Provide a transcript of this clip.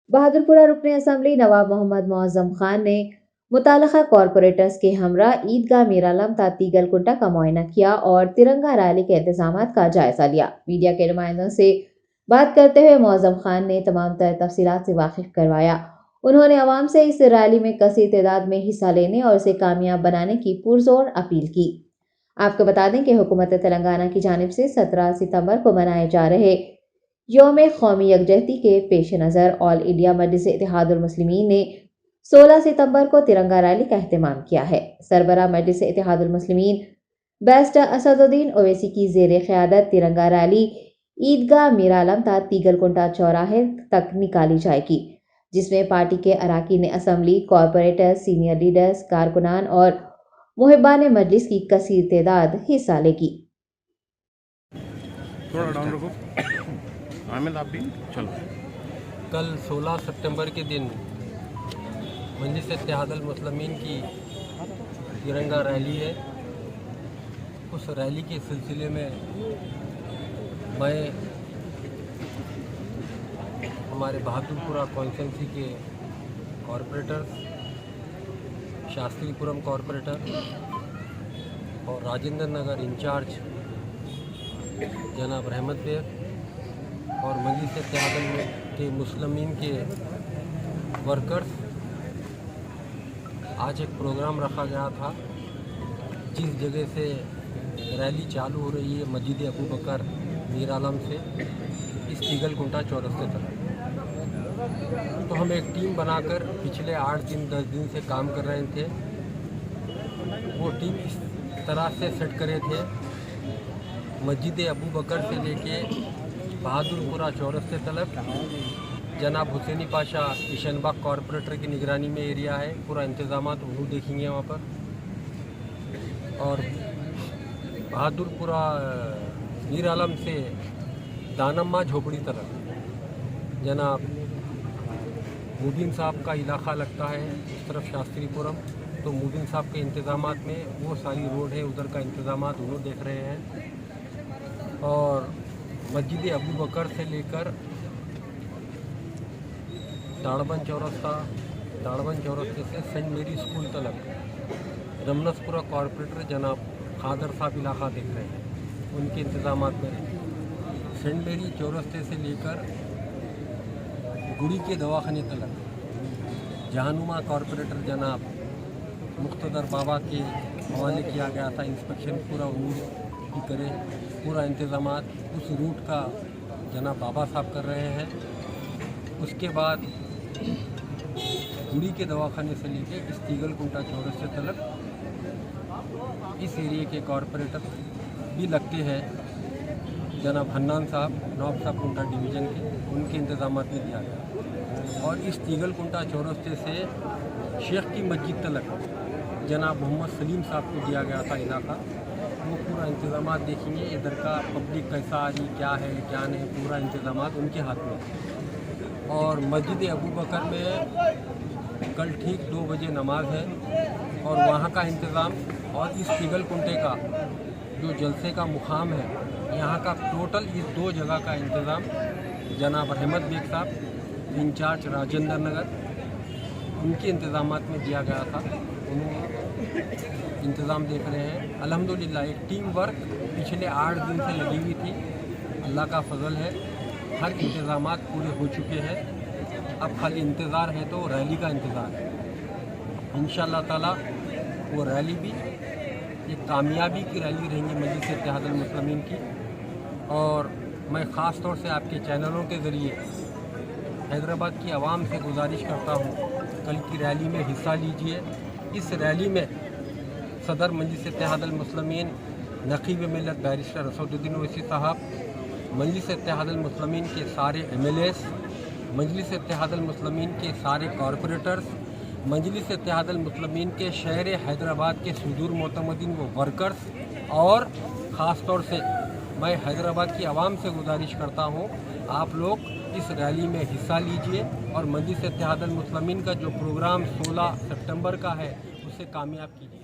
बहादुरपुरा रुकने असम्बली नवाब मोहम्मद मुअज्जम खान ने मुताल्लिक़ा कॉरपोरेटर्स के हमरा ईदगाह मीरालम तातीगल कुंटा का मुआयना किया और तिरंगा रैली के इंतजाम का जायजा लिया। मीडिया के नुमाइंदों से बात करते हुए मुअज्जम खान ने तमाम तर तफसीलात से वाकिफ करवाया। उन्होंने अवाम से इस रैली में कसीर तादाद में हिस्सा लेने और इसे कामयाब बनाने की पुरजोर अपील की। आपको बता दें कि हुकूमत तेलंगाना की जानिब से 17 सितंबर को मनाए जा रहे यौम कौमी यकजहती के पेश नज़र ऑल इंडिया मजलिस इत्तेहादुल मुस्लिमीन ने 16 सितंबर को तिरंगा रैली का एहतमाम किया है। सरबरा मजलिस इत्तेहादुल मुस्लिमीन बैरिस्टर असदुद्दीन ओवैसी की ज़ेर क़यादत तिरंगा रैली ईदगाह मीरालम ता तीगलकुंटा चौराहे तक निकाली जाएगी, जिसमें पार्टी के अराकीन असम्बली, कॉरपोरेटर्स, सीनियर लीडर्स, कारकुनान और मुहिब्बान मजलिस की कसीर तादाद हिस्सा लेगी। कल 16 सितंबर के दिन मजलिस इत्तेहादुल मुस्लिमीन की तिरंगा रैली है। उस रैली के सिलसिले में मैं हमारे बहादुरपुरा कॉन्स्टिट्यूंसी के कॉरपोरेटर्स, शास्त्रीपुरम कॉरपोरेटर और राजेंद्र नगर इंचार्ज जनाब रहमत बेग और मजलिस इत्तेहादुल के मुस्लिमीन के वर्कर्स, आज एक प्रोग्राम रखा गया था। जिस जगह से रैली चालू हो रही है मस्जिद अबू बकर मीरालम से इस तीगलकुंटा चौरस्ते तक, तो हम एक टीम बनाकर पिछले 8 दिन 10 दिन से काम कर रहे थे। वो टीम इस तरह से सेट करे थे, मस्जिद अबू बकर से लेके बहादुरपुरा चौरस्ते तक जनाब हुसैनी पाशा किशनबाग कॉरपोरेटर की निगरानी में एरिया है, पूरा इंतज़ामात वो देखेंगे वहाँ पर। और बहादुरपुरा मीरालम से दानम्मा झोपड़ी तरफ जनाब मुदीन साहब का इलाका लगता है, इस तरफ शास्त्रीपुरम, तो मुदीन साहब के इंतज़ामात में वो सारी रोड है, उधर का इंतज़ामात वो देख रहे हैं। और मस्जिद अबू बकर से लेकर ताड़बन चौरस्ते से सेंट मेरी स्कूल तक रमनसपुरा कॉरपोरेटर जनाब खादर साहब इलाका देख रहे हैं, उनके इंतज़ामात में रहे। सेंट मेरी चौरस्ते से लेकर गुड़ी के दवाखाने तक जहानुमा कॉरपोरेटर जनाब मुख्तदर बाबा के हवाले किया गया था। इंस्पेक्शन पूरा रूट की करे, पूरा इंतज़ामात उस रूट का जनाब बाबा साहब कर रहे हैं। उसके बाद गुड़ी के दवाखाने से लेके इस तीगलकुंटा चौरस्ते तक इस एरिए के कॉरपोरेटर भी लगते हैं, जनाब हन्नान साहब नवाब साहब कुंटा डिवीज़न के, उनके इंतज़ामात में दिया गया। और इस तीगलकुंटा चौरस्ते से शेख की मस्जिद तक जनाब मोहम्मद सलीम साहब को दिया गया था इलाका। वो पूरा इंतज़ामात देखेंगे, इधर का पब्लिक कैसा आ रही, क्या है क्या नहीं, पूरा इंतज़ामात उनके हाथ में। और मस्जिद अबू बकर में कल ठीक 2 बजे नमाज है और वहाँ का इंतज़ाम, और इस तीगलकुंटे का जो जलसे का मुकाम है, यहाँ का टोटल इस 2 जगह का इंतज़ाम जनाब रहमत बेग साहब इंचार्ज राजेंद्र नगर, उनके इंतज़ामात में दिया गया था। उन्होंने इंतज़ाम देख रहे हैं। अल्हम्दुलिल्लाह एक टीम वर्क पिछले 8 दिन से लगी हुई थी, अल्लाह का फजल है, हर इंतज़ामात पूरे हो चुके हैं। अब खाली इंतज़ार है तो रैली का इंतज़ार है। इंशाअल्लाह ताला वो रैली भी एक कामयाबी की रैली रहेंगी मजलिस इत्तेहादुल मुस्लिमीन की। और मैं ख़ास तौर से आपके चैनलों के ज़रिए हैदराबाद की आवाम से गुजारिश करता हूँ, कल की रैली में हिस्सा लीजिए। इस रैली में सदर मजलिस इत्तेहादुल मुस्लिमीन नक़ीब मिल्लत बैरिस्टर असदुद्दीन ओवैसी साहब, मजलिस इत्तेहादुल मुस्लिमीन के सारे MLAs, मजलिस इत्तेहादुल मुस्लिमीन के सारे कॉरपोरेटर्स, मजलिस इत्तेहादुल मुस्लिमीन के शहर हैदराबाद के सुदूर मोतमदीन व वर्कर्स, और ख़ास तौर से मैं हैदराबाद की आवाम से गुजारिश करता हूँ, आप लोग इस रैली में हिस्सा लीजिए और मजलिस इत्तेहादुल मुस्लिमीन का जो प्रोग्राम 16 सितंबर का है उसे कामयाब कीजिए।